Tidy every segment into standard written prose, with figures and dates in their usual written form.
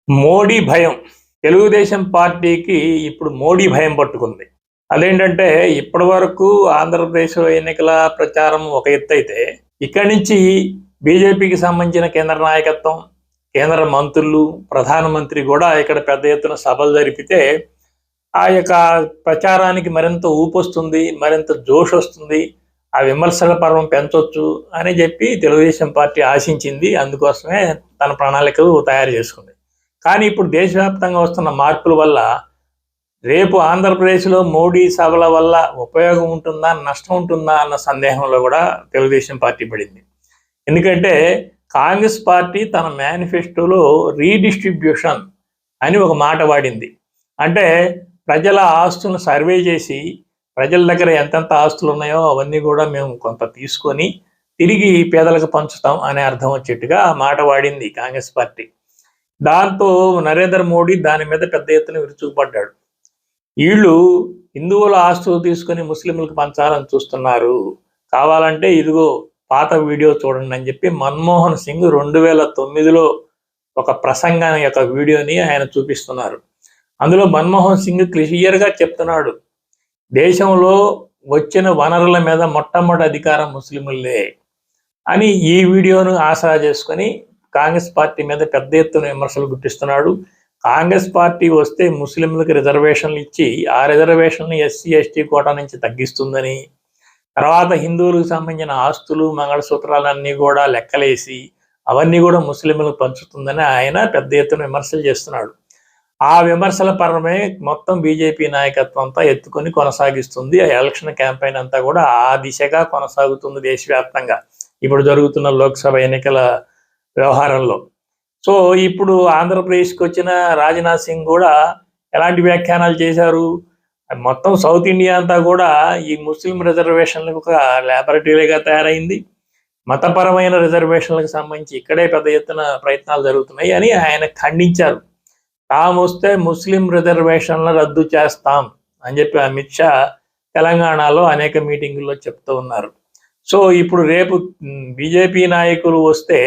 మోడీ భయం. తెలుగుదేశం పార్టీకి ఇప్పుడు మోడీ భయం పట్టుకుంది. అదేంటంటే ఇప్పటి వరకు ఆంధ్రప్రదేశ్ ఎన్నికల ప్రచారం ఒక ఎత్తైతే, ఇక్కడి నుంచి బీజేపీకి సంబంధించిన కేంద్ర నాయకత్వం, కేంద్ర మంత్రులు, ప్రధానమంత్రి కూడా ఇక్కడ పెద్ద ఎత్తున సభలు జరిపితే ఆ యొక్క ప్రచారానికి మరింత ఊపొస్తుంది, మరింత జోష్ వస్తుంది, ఆ విమర్శల పర్వం పెంచొచ్చు అని చెప్పి తెలుగుదేశం పార్టీ ఆశించింది. అందుకోసమే తన ప్రణాళికలు తయారు చేసుకుంది. కానీ ఇప్పుడు దేశవ్యాప్తంగా వస్తున్న మార్పుల వల్ల రేపు ఆంధ్రప్రదేశ్లో మోడీ సభల వల్ల ఉపయోగం ఉంటుందా, నష్టం ఉంటుందా అన్న సందేహంలో కూడా తెలుగుదేశం పార్టీ పడింది. ఎందుకంటే కాంగ్రెస్ పార్టీ తన మేనిఫెస్టోలో రీడిస్ట్రిబ్యూషన్ అని ఒక మాట వాడింది. అంటే ప్రజల ఆస్తులను సర్వే చేసి ప్రజల దగ్గర ఎంతెంత ఆస్తులు ఉన్నాయో అవన్నీ కూడా మేము కొంత తీసుకొని తిరిగి పేదలకు పంచుతాం అనే అర్థం వచ్చేట్టుగా ఆ మాట వాడింది కాంగ్రెస్ పార్టీ. దాంతో నరేంద్ర మోడీ దాని మీద పెద్ద ఎత్తున విరుచుకుపడ్డాడు. వీళ్ళు హిందువుల ఆస్తులు తీసుకొని ముస్లింలకు పంచాలని చూస్తున్నారు, కావాలంటే ఇదిగో పాత వీడియో చూడండి అని చెప్పి మన్మోహన్ సింగ్ 2009లో ఒక ప్రసంగాన్ని యొక్క వీడియోని ఆయన చూపిస్తున్నారు. అందులో మన్మోహన్ సింగ్ క్లియర్గా చెప్తున్నాడు, దేశంలో వచ్చిన వనరుల మీద మొట్టమొదటి అధికారం ముస్లింలే అని ఈ వీడియోను ఆసరా చేసుకొని కాంగ్రెస్ పార్టీ మీద పెద్ద ఎత్తున విమర్శలు గుర్తిస్తున్నాడు. కాంగ్రెస్ పార్టీ వస్తే ముస్లింలకు రిజర్వేషన్లు ఇచ్చి ఆ రిజర్వేషన్లు ఎస్సీ ఎస్టీ కోటా నుంచి తగ్గిస్తుందని, తర్వాత హిందువులకు సంబంధించిన ఆస్తులు మంగళసూత్రాలన్నీ కూడా లెక్కలేసి అవన్నీ కూడా ముస్లింలకు పంచుతుందని ఆయన పెద్ద ఎత్తున విమర్శలు చేస్తున్నాడు. ఆ విమర్శల పరమే మొత్తం బీజేపీ నాయకత్వం అంతా ఎత్తుకొని కొనసాగిస్తుంది. ఆ ఎలక్షన్ క్యాంపెయిన్ అంతా కూడా ఆ దిశగా కొనసాగుతుంది దేశవ్యాప్తంగా ఇప్పుడు జరుగుతున్న లోక్సభ ఎన్నికల వ్యవహారంలో. సో ఇప్పుడు ఆంధ్రప్రదేశ్కి వచ్చిన రాజ్నాథ్ సింగ్ కూడా ఎలాంటి వ్యాఖ్యానాలు చేశారు, మొత్తం సౌత్ ఇండియా అంతా కూడా ఈ ముస్లిం రిజర్వేషన్లకు ఒక ల్యాబొరేటరీగా తయారైంది, మతపరమైన రిజర్వేషన్లకు సంబంధించి ఇక్కడే పెద్ద ఎత్తున ప్రయత్నాలు జరుగుతున్నాయి అని ఆయన ఖండించారు. తాము వస్తే ముస్లిం రిజర్వేషన్లు రద్దు చేస్తాం అని చెప్పి అమిత్ షా తెలంగాణలో అనేక మీటింగుల్లో చెప్తూ ఉన్నారు. సో ఇప్పుడు రేపు బీజేపీ నాయకులు వస్తే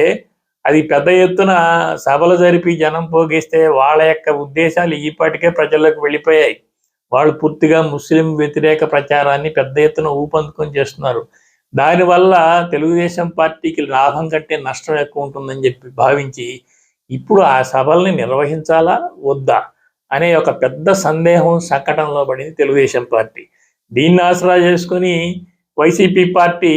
అది పెద్ద ఎత్తున సభలు జరిపి జనం పోగిస్తే వాళ్ళ యొక్క ఉద్దేశాలు ఈపాటికే ప్రజలకు వెళ్ళిపోయాయి. వాళ్ళు పూర్తిగా ముస్లిం వ్యతిరేక ప్రచారాన్ని పెద్ద ఎత్తున ఊపందుకొని చేస్తున్నారు. దానివల్ల తెలుగుదేశం పార్టీకి లాభం కంటే నష్టం ఎక్కువ ఉంటుందని చెప్పి భావించి ఇప్పుడు ఆ సభల్ని నిర్వహించాలా వద్దా అనే ఒక పెద్ద సందేహం సంకటంలో పడింది తెలుగుదేశం పార్టీ. దీన్ని ఆసరా చేసుకుని వైసీపీ పార్టీ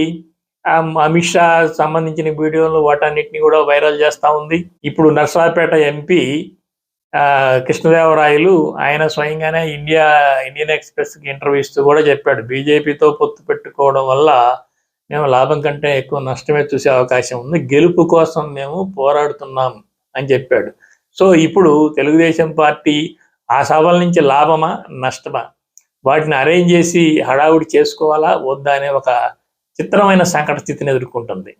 అమిత్ షా సంబంధించిన వీడియోలు వాటన్నిటిని కూడా వైరల్ చేస్తూ ఉంది. ఇప్పుడు నర్సాపేట ఎంపీ కృష్ణదేవరాయలు ఆయన స్వయంగానే ఇండియన్ ఎక్స్ప్రెస్కి ఇంటర్వ్యూ ఇస్తూ కూడా చెప్పాడు, బీజేపీతో పొత్తు పెట్టుకోవడం వల్ల మేము లాభం కంటే ఎక్కువ నష్టమే చూసే అవకాశం ఉంది, గెలుపు కోసం మేము పోరాడుతున్నాం అని చెప్పాడు. సో ఇప్పుడు తెలుగుదేశం పార్టీ ఆ సభల నుంచి లాభమా నష్టమా వాటిని అరేంజ్ చేసి హడావుడి చేసుకోవాలా వద్దా అనే ఒక చిత్రమైన సంకట స్థితిని ఎదుర్కొంటుంది.